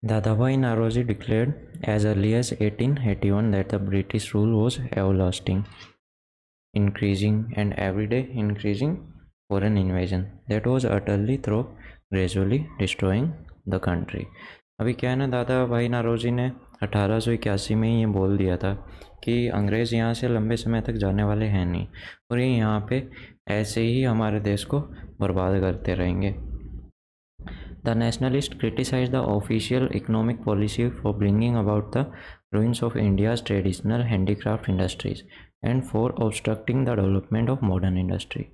Dadabhai Naoroji declared as early as 1881 that the British rule was everlasting, increasing and every day increasing foreign invasion that was utterly through gradually destroying the country. अभी क्या है ना, दादा भाई नारोजी ने 1881 में ये बोल दिया था कि अंग्रेज़ यहाँ से लंबे समय तक जाने वाले हैं नहीं और ये यहाँ पे ऐसे ही हमारे देश को बर्बाद करते रहेंगे. The nationalists criticized the official economic policy for bringing about the ruins of India's traditional handicraft industries and for obstructing the development of modern industry.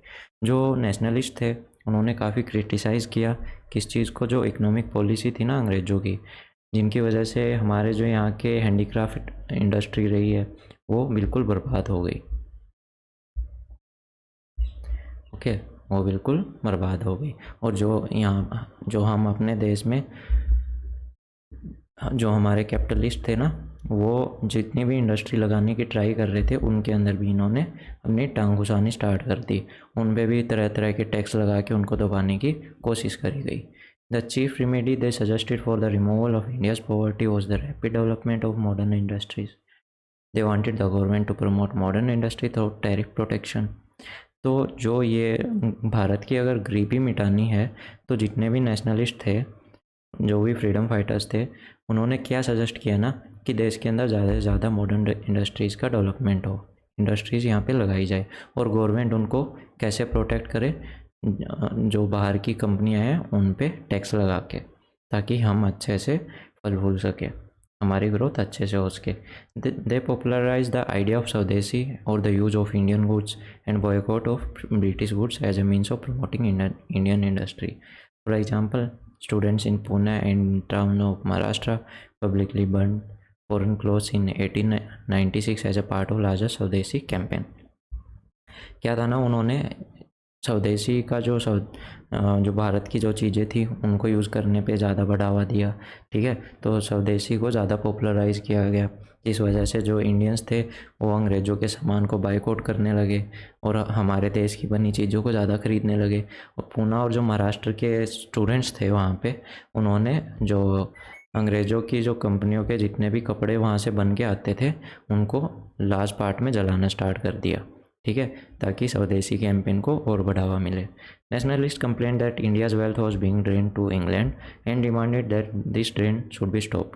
जो नेशनलिस्ट थे उन्होंने काफ़ी क्रिटिसाइज़ किया किस चीज़ को, जो इकोनॉमिक पॉलिसी थी ना अंग्रेज़ों की, जिनकी वजह से हमारे जो यहाँ के हैंडीक्राफ्ट इंडस्ट्री रही है वो बिल्कुल बर्बाद हो गई. ओके, वो बिल्कुल बर्बाद हो गई. और जो हम अपने देश में जो हमारे कैपिटलिस्ट थे ना, वो जितनी भी इंडस्ट्री लगाने की ट्राई कर रहे थे उनके अंदर भी इन्होंने अपनी टांग घुसानी स्टार्ट कर दी. उन पर भी तरह तरह के टैक्स लगा के उनको दबाने की कोशिश करी गई. The chief remedy they suggested for the removal of India's poverty was the rapid development of modern industries. They wanted the government to promote modern industry through tariff protection. तो जो ये भारत की अगर गरीबी मिटानी है तो जितने भी नेशनलिस्ट थे, जो भी फ्रीडम फाइटर्स थे, उन्होंने क्या सजेस्ट किया ना कि देश के अंदर ज़्यादा से ज़्यादा मॉडर्न इंडस्ट्रीज़ का डेवलपमेंट हो, इंडस्ट्रीज़ यहाँ पे लगाई जाए और गवर्नमेंट उनको कैसे प्रोटेक्ट करे, जो बाहर की कंपनियाँ हैं उन पे टैक्स लगा के, ताकि हम अच्छे से फल फूल सके, हमारी ग्रोथ अच्छे से हो सके. They popularise the idea of swadeshi और the use of Indian goods and boycott of British goods as a means of promoting Indian industry. For example, students in Pune and town of Maharashtra publicly burned foreign clothes in 1896 as a part of larger स्वदेशी campaign. क्या था ना, उन्होंने स्वदेशी का जो भारत की जो चीज़ें थी उनको यूज़ करने पे ज़्यादा बढ़ावा दिया. ठीक है, तो स्वदेशी को ज़्यादा पॉपुलराइज़ किया गया. इस वजह से जो इंडियंस थे वो अंग्रेज़ों के सामान को बाइकआउट करने लगे और हमारे देश की बनी चीज़ों को ज़्यादा ख़रीदने लगे. और पूना और जो महाराष्ट्र के स्टूडेंट्स थे वहाँ पे, उन्होंने जो अंग्रेज़ों की जो कंपनियों के जितने भी कपड़े वहाँ से बन के आते थे उनको लार्ज पार्ट में जलाना स्टार्ट कर दिया. ठीक है, ताकि स्वदेशी कैंपेन को और बढ़ावा मिले. Nationalist complaint that India's wealth was being drain to England and demanded that this drain should be stop.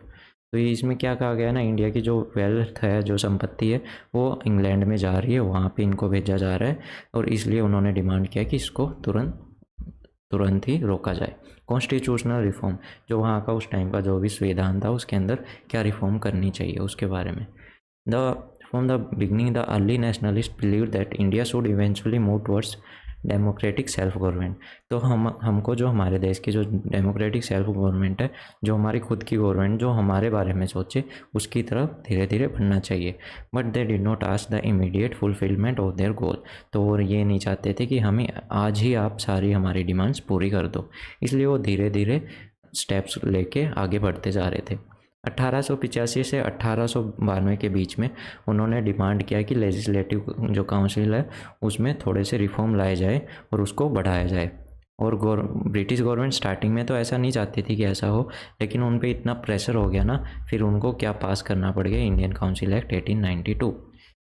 तो इसमें क्या कहा गया ना, इंडिया की जो वेल्थ है, जो संपत्ति है, वो इंग्लैंड में जा रही है, वहाँ पे इनको भेजा जा रहा है और इसलिए उन्होंने डिमांड किया कि इसको तुरंत ही रोका जाए. कॉन्स्टिट्यूशनल रिफॉर्म, जो वहाँ का उस टाइम का जो भी संविधान था उसके अंदर क्या रिफॉर्म करनी चाहिए उसके बारे में. From the beginning, the early nationalists believed that India should eventually move towards democratic self government. तो हमको जो हमारे देश की जो डेमोक्रेटिक सेल्फ गवर्नमेंट है, जो हमारी खुद की गवर्नमेंट जो हमारे बारे में सोचे, उसकी तरफ धीरे धीरे बढ़ना चाहिए. But they did not ask the immediate fulfilment of their गोल. तो वो ये नहीं चाहते थे कि हमें आज ही आप सारी हमारी डिमांड्स पूरी कर दो, इसलिए वो धीरे धीरे स्टेप्स लेके आगे बढ़ते जा रहे थे. 1885 से 1892 के बीच में उन्होंने डिमांड किया कि लेजिस्लेटिव जो काउंसिल है उसमें थोड़े से रिफॉर्म लाए जाए और उसको बढ़ाया जाए. और ब्रिटिश गवर्नमेंट स्टार्टिंग में तो ऐसा नहीं चाहती थी कि ऐसा हो, लेकिन उन पे इतना प्रेशर हो गया ना, फिर उनको क्या पास करना पड़ गया, इंडियन काउंसिल एक्ट 1892.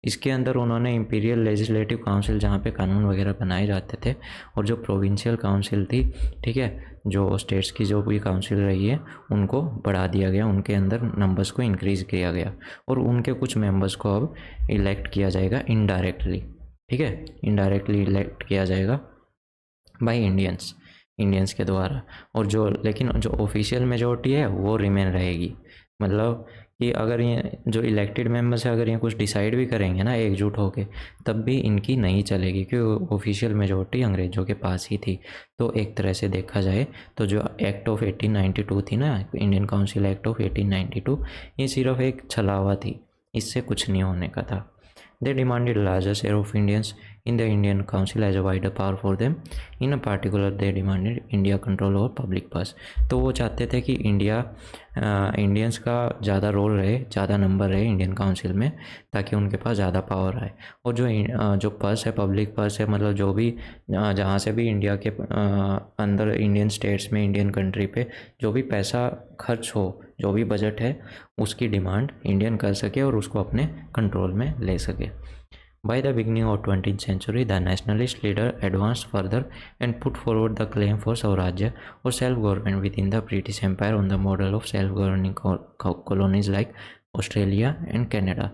इसके अंदर उन्होंने इंपीरियल लेजिस्लेटिव काउंसिल, जहाँ पे कानून वगैरह बनाए जाते थे, और जो प्रोविंशियल काउंसिल थी, ठीक है, जो स्टेट्स की जो भी काउंसिल रही है, उनको बढ़ा दिया गया, उनके अंदर नंबर्स को इंक्रीज़ किया गया और उनके कुछ मेंबर्स को अब इलेक्ट किया जाएगा इनडायरेक्टली. ठीक है, इनडायरेक्टली इलेक्ट किया जाएगा बाय इंडियंस के द्वारा. और लेकिन जो ऑफिशियल मेजॉरिटी है वो रिमेन रहेगी. मतलब कि अगर ये जो इलेक्टेड मेंबर्स है, अगर ये कुछ डिसाइड भी करेंगे ना एकजुट होके, तब भी इनकी नहीं चलेगी, क्योंकि ऑफिशियल मेजॉरिटी अंग्रेज़ों के पास ही थी. तो एक तरह से देखा जाए तो जो एक्ट ऑफ 1892 थी ना, इंडियन काउंसिल एक्ट ऑफ 1892, ये सिर्फ एक छलावा थी, इससे कुछ नहीं होने का था. They demanded larger share of Indians in the Indian Council as a wider power for them. In a particular, they demanded India control over public bus. तो वो चाहते थे कि इंडियंस का ज़्यादा रोल रहे, ज़्यादा नंबर रहे इंडियन काउंसिल में, ताकि उनके पास ज़्यादा पावर आए। और जो बस है, पब्लिक बस है, मतलब जो भी जहाँ से भी इंडिया के अंदर इंडियन स्टेट्स में, इंडियन कंट्री पे जो भी पैसा खर्च हो, जो भी बजट है, उसकी डिमांड इंडियन कर सके और उसको अपने कंट्रोल में ले सके। By the beginning of 20th century, the nationalist leader advanced further and put forward the claim for Swarajya or self-government within the British Empire on the model of self-governing colonies like Australia and Canada.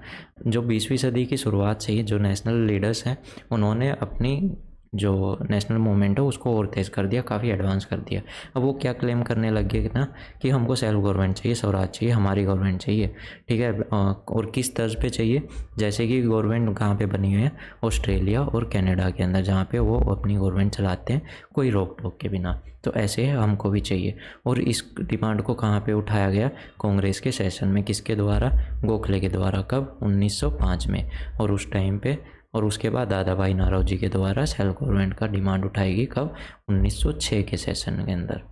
जो 20वीं सदी की शुरुआत से ही जो national leaders हैं, उन्होंने अपनी जो नेशनल मूवमेंट है उसको और तेज़ कर दिया, काफ़ी एडवांस कर दिया। अब वो क्या क्लेम करने लग गए ना कि हमको सेल्फ गवर्नमेंट चाहिए, स्वराज चाहिए, हमारी गवर्नमेंट चाहिए, ठीक है। और किस तर्ज पे चाहिए, जैसे कि गवर्नमेंट कहाँ पे बनी हुई है, ऑस्ट्रेलिया और कनाडा के अंदर, जहाँ पे वो अपनी गवर्नमेंट चलाते हैं कोई रोक टोक के बिना। तो ऐसे हमको भी चाहिए। और इस डिमांड को कहाँ पे उठाया गया, कांग्रेस के सेशन में। किसके द्वारा, गोखले के द्वारा। कब, 1905 में। और उस टाइम पे, और उसके बाद दादा भाई नौरोजी के द्वारा सेल्फ गवर्नमेंट का डिमांड उठाएगी। कब, 1906 के सेशन के अंदर।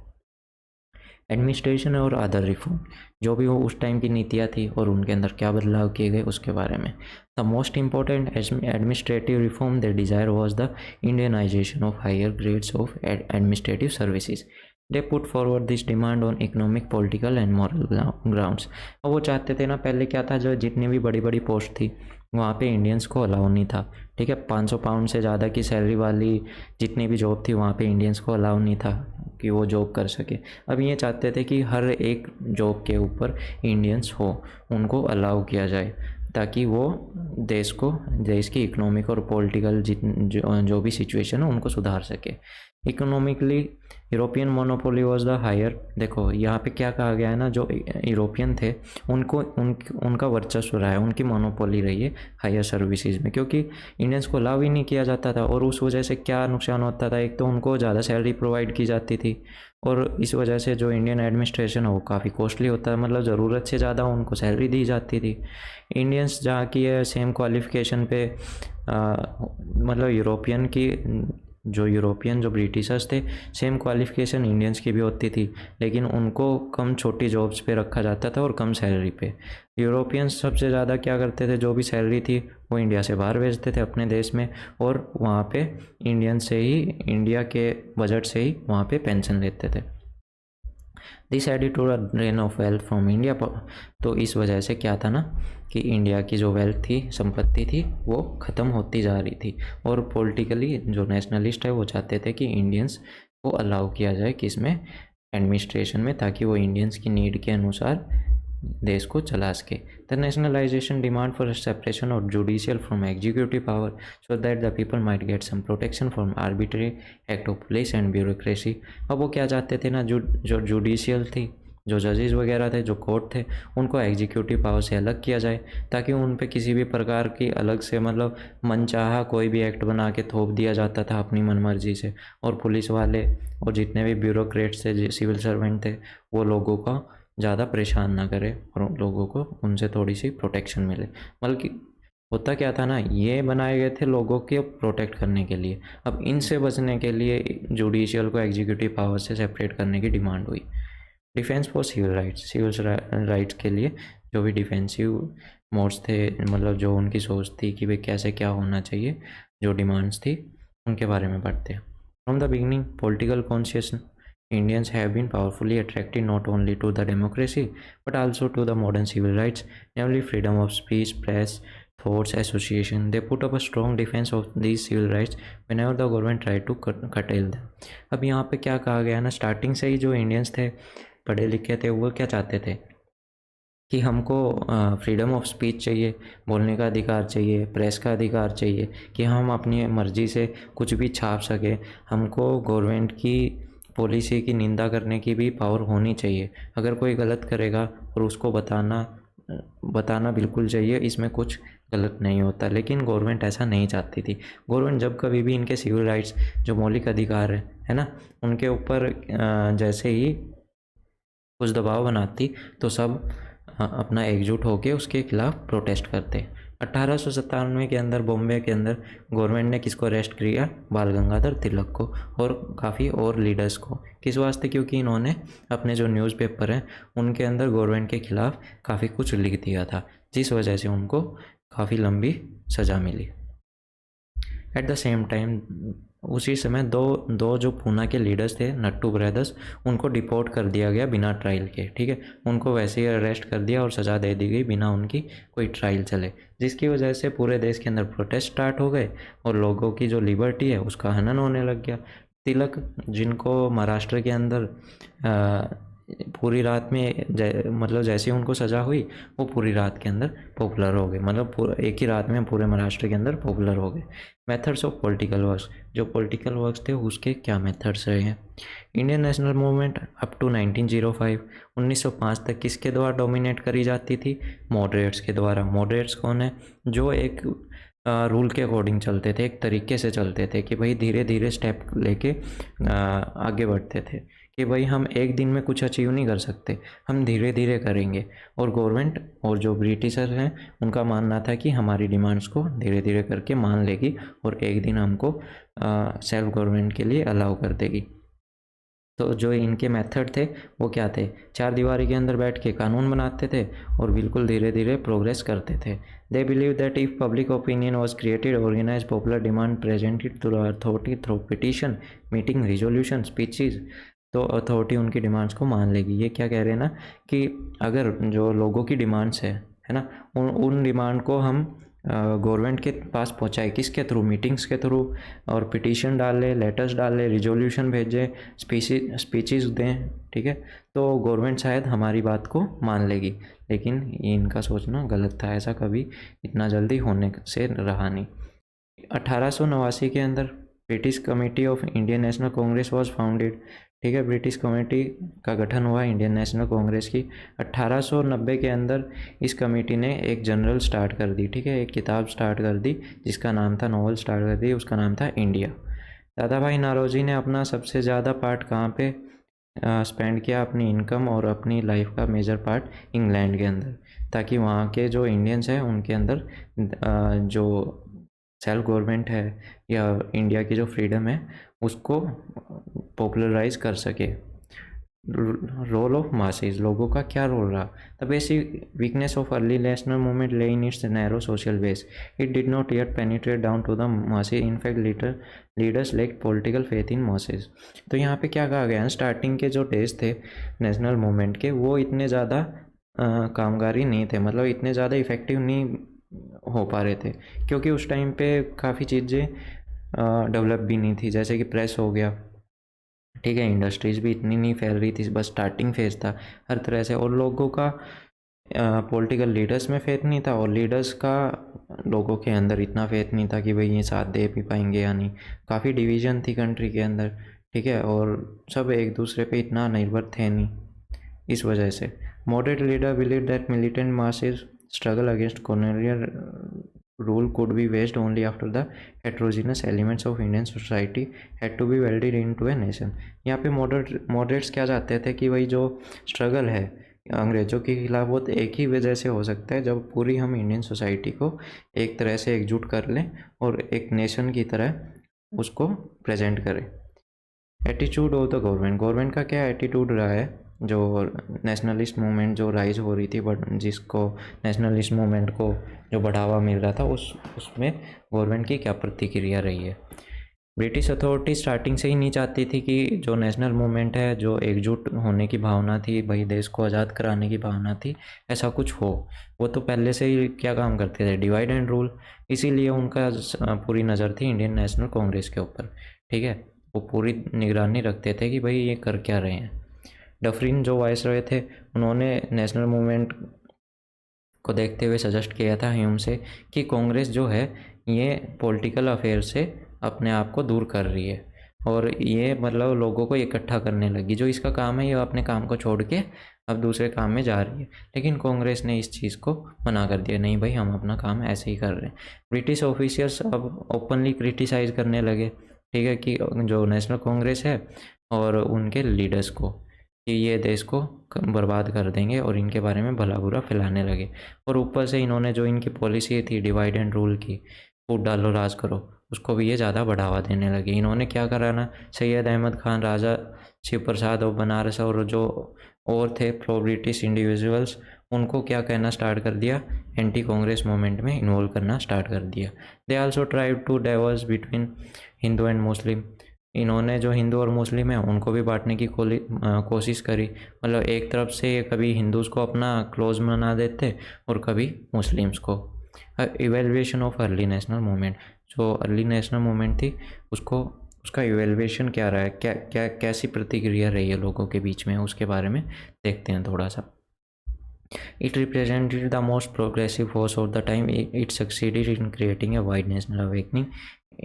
एडमिनिस्ट्रेशन और अदर रिफॉर्म, जो भी वो उस टाइम की नीतियाँ थी और उनके अंदर क्या बदलाव किए गए उसके बारे में। The most important administrative reform they desire was the Indianisation of higher grades of administrative services. They put forward this demand on economic, political and moral grounds. और वो चाहते थे ना, पहले क्या था, जो जितनी भी बड़ी बड़ी पोस्ट थी वहाँ पे इंडियंस को अलाउ नहीं था, ठीक है। 500 पाउंड से ज़्यादा की सैलरी वाली जितनी भी जॉब थी वहाँ पे इंडियंस को अलाउ नहीं था कि वो जॉब कर सके। अब ये चाहते थे कि हर एक जॉब के ऊपर इंडियंस हो, उनको अलाउ किया जाए, ताकि वो देश की इकोनॉमिक और पॉलिटिकल जो भी सिचुएशन है उनको सुधार सके। Economically European monopoly was the higher. देखो यहाँ पे क्या कहा गया है ना, जो यूरोपियन थे उनका वर्चस्व रहा है, उनकी मोनोपोली रही है हायर सर्विसेज में, क्योंकि इंडियंस को अलाउ ही नहीं किया जाता था। और उस वजह से क्या नुकसान होता था, एक तो उनको ज़्यादा सैलरी प्रोवाइड की जाती थी, और इस वजह से जो इंडियन एडमिनिस्ट्रेशन है वो काफ़ी कॉस्टली होता है, मतलब ज़रूरत से ज़्यादा उनको सैलरी दी जाती थी। इंडियंस जहाँ की है सेम क्वालिफिकेशन पे, मतलब यूरोपियन जो ब्रिटिशर्स थे, सेम क्वालिफिकेशन इंडियंस की भी होती थी, लेकिन उनको कम छोटी जॉब्स पे रखा जाता था और कम सैलरी पे। यूरोपियंस सबसे ज़्यादा क्या करते थे, जो भी सैलरी थी वो इंडिया से बाहर भेजते थे अपने देश में, और वहाँ पे इंडिया के बजट से ही वहाँ पे पेंशन लेते थे। This added to the drain of wealth from India. तो इस वजह से क्या था ना कि इंडिया की जो वेल्थ थी, संपत्ति थी, वो ख़त्म होती जा रही थी। और पॉलिटिकली जो नेशनलिस्ट है वो चाहते थे कि इंडियंस को अलाउ किया जाए किसमें, एडमिनिस्ट्रेशन में, ताकि वो इंडियंस की नीड के अनुसार देश को चला सके। The nationalisation demand for separation of judicial from executive power so that the people might get some protection from arbitrary act of police and bureaucracy. अब वो क्या चाहते थे ना, जो जुडिशियल थी, जो जजेस वगैरह थे, जो कोर्ट थे, उनको एग्जीक्यूटिव पावर से अलग किया जाए, ताकि उन पे किसी भी प्रकार की अलग से, मतलब मनचाहा कोई भी एक्ट बना के थोप दिया जाता था अपनी मनमर्जी से। और पुलिस वाले और जितने भी ब्यूरोक्रेट्स थे, सिविल सर्वेंट थे, वो लोगों का ज़्यादा परेशान ना करे और उन लोगों को उनसे थोड़ी सी प्रोटेक्शन मिले। मतलब कि होता क्या था ना, ये बनाए गए थे लोगों के प्रोटेक्ट करने के लिए। अब इनसे बचने के लिए जुडिशियल को एग्जीक्यूटिव पावर से सेपरेट करने की डिमांड हुई। डिफेंस फॉर सिविल राइट्स के लिए जो भी डिफेंसिव मोड्स थे, मतलब जो उनकी सोच थी कि भाई कैसे क्या होना चाहिए, जो डिमांड्स थी उनके बारे में पढ़ते हैं। From the beginning political conscious Indians have been powerfully attracted not only to the democracy but also to the modern civil rights, namely freedom of speech, press, thoughts, association. They put up a strong defense of these civil rights whenever the government tried to curtail them. अब यहाँ पे क्या कहा गया ना, starting से ही जो Indians थे, पढ़े लिखे थे, वो क्या चाहते थे कि हमको फ्रीडम ऑफ स्पीच चाहिए, बोलने का अधिकार चाहिए, प्रेस का अधिकार चाहिए, कि हम अपनी मर्ज़ी से कुछ भी छाप सकें। हमको गवर्नमेंट की पॉलिसी की निंदा करने की भी पावर होनी चाहिए। अगर कोई गलत करेगा और उसको बताना बिल्कुल चाहिए, इसमें कुछ गलत नहीं होता। लेकिन गवर्नमेंट ऐसा नहीं चाहती थी। गवर्नमेंट जब कभी भी इनके सिविल राइट्स, जो मौलिक अधिकार है ना, उनके ऊपर जैसे ही कुछ दबाव बनाती तो सब अपना एकजुट होकर उसके खिलाफ प्रोटेस्ट करते, 1897 के अंदर बॉम्बे के अंदर गवर्नमेंट ने किसको अरेस्ट किया? बाल गंगाधर तिलक को और काफ़ी और लीडर्स को। किस वास्ते? क्योंकि इन्होंने अपने जो न्यूज़पेपर हैं उनके अंदर गवर्नमेंट के खिलाफ काफ़ी कुछ लिख दिया था, जिस वजह से उनको काफ़ी लंबी सज़ा मिली। एट द सेम टाइम उसी समय दो जो पूना के लीडर्स थे, नट्टू ब्रदर्स, उनको डिपोर्ट कर दिया गया बिना ट्रायल के। ठीक है, उनको वैसे ही अरेस्ट कर दिया और सज़ा दे दी गई बिना उनकी कोई ट्रायल चले, जिसकी वजह से पूरे देश के अंदर प्रोटेस्ट स्टार्ट हो गए और लोगों की जो लिबर्टी है उसका हनन होने लग गया। तिलक, जिनको महाराष्ट्र के अंदर पूरी रात में मतलब जैसे उनको सज़ा हुई वो पूरी रात के अंदर पॉपुलर हो गए, मतलब एक ही रात में पूरे महाराष्ट्र के अंदर पॉपुलर हो गए। मेथड्स ऑफ पॉलिटिकल वर्क्स, जो पॉलिटिकल वर्क्स थे उसके क्या मेथड्स रहे हैं? Indian national movement up to 1905 1905 तक किसके द्वारा डोमिनेट करी जाती थी? मॉडरेट्स के द्वारा। मॉडरेट्स कौन है? जो एक रूल के अकॉर्डिंग चलते थे, एक तरीके से चलते थे कि भाई धीरे धीरे स्टेप लेके आगे बढ़ते थे कि भाई हम एक दिन में कुछ अचीव नहीं कर सकते, हम धीरे धीरे करेंगे। और गवर्नमेंट और जो ब्रिटिशर हैं उनका मानना था कि हमारी डिमांड्स को धीरे धीरे करके मान लेगी और एक दिन हमको सेल्फ गवर्नमेंट के लिए अलाउ कर देगी। तो जो इनके मेथड थे वो क्या थे? चार दीवारी के अंदर बैठ के कानून बनाते थे और बिल्कुल धीरे धीरे प्रोग्रेस करते थे। They believe that if public opinion was created, organise, popular demand presented to the authority through petition, meeting, resolution, speeches, तो अथॉरिटी उनकी डिमांड्स को मान लेगी। ये क्या कह रहे हैं ना कि अगर जो लोगों की डिमांड्स है ना, उन डिमांड को हम गवर्नमेंट के पास पहुंचाए, किसके थ्रू? मीटिंग्स के थ्रू, और पिटीशन डाले, लेटर्स डाले, रिजोल्यूशन भेजे, स्पीचेस दें। ठीक है, तो गवर्नमेंट शायद हमारी बात को मान लेगी। लेकिन इनका सोचना गलत था, ऐसा कभी इतना जल्दी होने से रहा नहीं। 1889 के अंदर British committee of Indian national Congress was founded. ठीक है, ब्रिटिश कमेटी का गठन हुआ इंडियन नेशनल कांग्रेस की। 1890 के अंदर इस कमेटी ने एक जनरल स्टार्ट कर दी। ठीक है, एक किताब स्टार्ट कर दी जिसका नाम था, नॉवल स्टार्ट कर दी, उसका नाम था इंडिया। दादा भाई नौरोजी ने अपना सबसे ज़्यादा पार्ट कहाँ पे स्पेंड किया? अपनी इनकम और अपनी लाइफ का मेजर पार्ट इंग्लैंड के अंदर, ताकि वहाँ के जो इंडियंस हैं उनके अंदर जो सेल्फ गवर्नमेंट है या इंडिया की जो फ्रीडम है उसको पॉपुलराइज कर सके। रोल ऑफ मासेस, लोगों का क्या रोल रहा? The basic weakness of early national movement lay in its narrow social base, it did not yet penetrate down to the masses, in fact leaders lack political faith in masses. तो यहाँ पे क्या कहा गया? स्टार्टिंग के जो days थे national movement के, वो इतने ज़्यादा कामगारी नहीं थे, मतलब इतने ज़्यादा इफ़ेक्टिव नहीं हो पा रहे थे, क्योंकि उस टाइम पे काफ़ी चीज़ें डेवलप भी नहीं थी, जैसे कि प्रेस हो गया। ठीक है, इंडस्ट्रीज़ भी इतनी नहीं फैल रही थी, बस स्टार्टिंग फेज़ था हर तरह से, और लोगों का पॉलिटिकल लीडर्स में फेथ नहीं था और लीडर्स का लोगों के अंदर इतना फेथ नहीं था कि भाई ये साथ दे भी पाएंगे या नहीं। काफ़ी डिवीज़न थी कंट्री के अंदर। ठीक है, और सब एक दूसरे पे इतना निर्भर थे नहीं, इस वजह से। Moderate leader believe that militant masses struggle against colonial rule could be waged only after the heterogeneous elements of Indian society had to be welded into a nation। यहाँ पे मॉडरेट्स क्या चाहते थे कि भाई जो स्ट्रगल है अंग्रेज़ों के खिलाफ वो एक ही वजह से हो सकता है जब पूरी हम इंडियन सोसाइटी को एक तरह से एकजुट कर लें और एक नेशन की तरह उसको प्रेजेंट करें। एटीट्यूड ऑफ द गवर्नमेंट का क्या एटीट्यूड रहा है? जो नेशनलिस्ट मूवमेंट जो राइज हो रही थी, बट जिसको नेशनलिस्ट मूवमेंट को जो बढ़ावा मिल रहा था उसमें गवर्नमेंट की क्या प्रतिक्रिया रही है? ब्रिटिश अथॉरिटी स्टार्टिंग से ही नहीं चाहती थी कि जो नेशनल मूवमेंट है, जो एकजुट होने की भावना थी, भाई देश को आज़ाद कराने की भावना थी, ऐसा कुछ हो। वो तो पहले से ही क्या काम करते थे? Divide and rule. इसीलिए उनका पूरी नज़र थी इंडियन नेशनल कांग्रेस के ऊपर। ठीक है, वो पूरी निगरानी रखते थे कि भाई ये कर क्या रहे हैं। डफरिन जो वाइसरॉय थे, उन्होंने नेशनल मूवमेंट को देखते हुए सजेस्ट किया था ह्यूम से कि कांग्रेस जो है ये पॉलिटिकल अफेयर से अपने आप को दूर कर रही है और ये मतलब लोगों को इकट्ठा करने लगी। जो इसका काम है ये अपने काम को छोड़ के अब दूसरे काम में जा रही है। लेकिन कांग्रेस ने इस चीज़ को मना कर दिया, नहीं भाई हम अपना काम ऐसे ही कर रहे हैं। ब्रिटिश ऑफिशियल्स अब ओपनली क्रिटिसाइज़ करने लगे, ठीक है, कि जो नेशनल कांग्रेस है और उनके लीडर्स को, कि ये देश को बर्बाद कर देंगे और इनके बारे में भला बुरा फैलाने लगे। और ऊपर से इन्होंने जो इनकी पॉलिसी थी डिवाइड एंड रूल की, फूट डालो राज करो, उसको भी ये ज़्यादा बढ़ावा देने लगे। इन्होंने क्या करा ना, सैयद अहमद खान, राजा शिव प्रसाद और बनारस और जो और थे प्रो ब्रिटिश इंडिविजुअल्स, उनको क्या कहना स्टार्ट कर दिया, एंटी कांग्रेस मूवमेंट में इन्वॉल्व करना स्टार्ट कर दिया। They also tried to diverse between Hindu and Muslim. इन्होंने जो हिंदू और मुस्लिम है उनको भी बांटने की कोशिश करी। मतलब एक तरफ से ये कभी हिंदूज़ को अपना क्लोज बना देते और कभी मुस्लिम्स को। Evaluation of early national movement, जो अर्ली नेशनल मूवमेंट थी उसको, उसका इवेल्युएशन क्या रहा है, क्या क्या कैसी प्रतिक्रिया रही है लोगों के बीच में, उसके बारे में देखते हैं थोड़ा सा। It represented the most progressive force of the time. It succeeded in creating a wide national awakening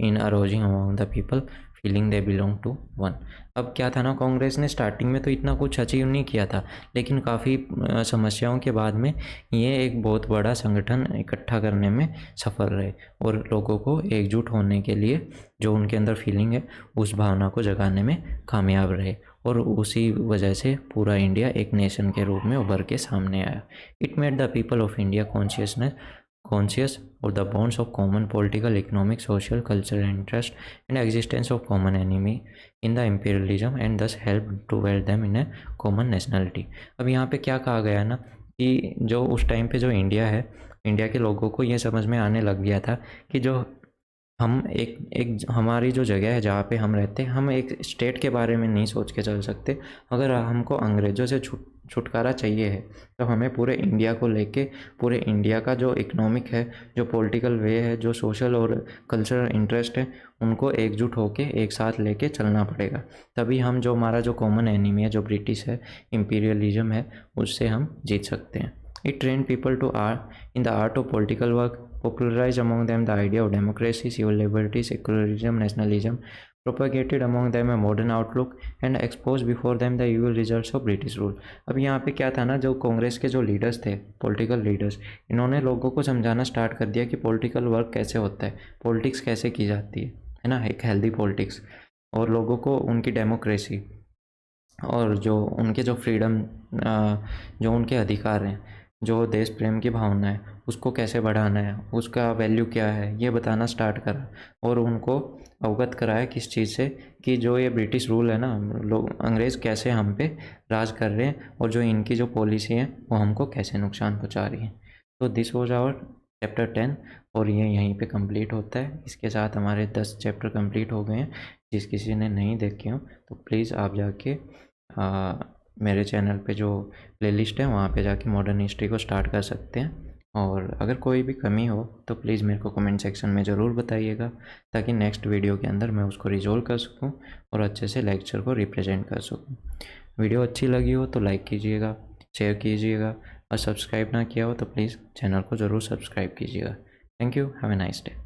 in arousing among the people feeling they belong to one. अब क्या था ना, कांग्रेस ने स्टार्टिंग में तो इतना कुछ अचीव नहीं किया था, लेकिन काफ़ी समस्याओं के बाद में ये एक बहुत बड़ा संगठन इकट्ठा करने में सफल रहे और लोगों को एकजुट होने के लिए जो उनके अंदर फीलिंग है उस भावना को जगाने में कामयाब रहे। और उसी वजह से पूरा इंडिया एक नेशन के रूप में उभर के सामने आया। It made the people of India conscious और the bonds of common political, economic, social, cultural interest and existence of common enemy in the imperialism and thus help to weld them in a common nationality. अब यहाँ पे क्या कहा गया ना कि जो उस टाइम पे जो इंडिया है, इंडिया के लोगों को ये समझ में आने लग गया था कि जो हम एक हमारी जो जगह है जहाँ पे हम रहते हैं, हम एक स्टेट के बारे में नहीं सोच के चल सकते। अगर हमको अंग्रेज़ों से छुटकारा चाहिए है तो हमें पूरे इंडिया को लेके, पूरे इंडिया का जो इकोनॉमिक है, जो पॉलिटिकल वे है, जो सोशल और कल्चरल इंटरेस्ट है, उनको एकजुट होके एक साथ लेके चलना पड़ेगा। तभी हम जो हमारा जो कॉमन एनिमी है, जो ब्रिटिश है, इम्पीरियलिज्म है, उससे हम जीत सकते हैं। It trained people to in the art of political work, popularized among them the idea of democracy, civil liberties, secularism, nationalism, propagated among them a modern outlook, and exposed before them the evil results of British rule. अब यहाँ पे क्या था ना, जो कांग्रेस के जो leaders थे, पॉलिटिकल लीडर्स, इन्होंने लोगों को समझाना स्टार्ट कर दिया कि पॉलिटिकल वर्क कैसे होता है, पॉलिटिक्स कैसे की जाती है ना, एक हेल्दी पॉलिटिक्स, और लोगों को उनकी डेमोक्रेसी और जो उनके जो फ्रीडम, जो उनके अधिकार हैं, जो देश प्रेम की भावना है, उसको कैसे बढ़ाना है, उसका वैल्यू क्या है, ये बताना स्टार्ट करा और उनको अवगत कराया किस चीज़ से, कि जो ये ब्रिटिश रूल है ना, लोग अंग्रेज़ कैसे हम पे राज कर रहे हैं और जो इनकी जो पॉलिसी है वो हमको कैसे नुकसान पहुंचा रही है। तो दिस वॉज आवर चैप्टर 10 और ये यहीं पे कंप्लीट होता है। इसके साथ हमारे 10 चैप्टर कंप्लीट हो गए हैं। जिस किसी ने नहीं देखे हो तो प्लीज़ आप जाके मेरे चैनल पे जो प्लेलिस्ट है वहाँ पे जाके मॉडर्न हिस्ट्री को स्टार्ट कर सकते हैं। और अगर कोई भी कमी हो तो प्लीज़ मेरे को कमेंट सेक्शन में ज़रूर बताइएगा, ताकि नेक्स्ट वीडियो के अंदर मैं उसको रिजॉल्व कर सकूँ और अच्छे से लेक्चर को रिप्रेजेंट कर सकूँ। वीडियो अच्छी लगी हो तो लाइक कीजिएगा, शेयर कीजिएगा और सब्सक्राइब ना किया हो तो प्लीज़ चैनल को ज़रूर सब्सक्राइब कीजिएगा। Thank you, have a nice day.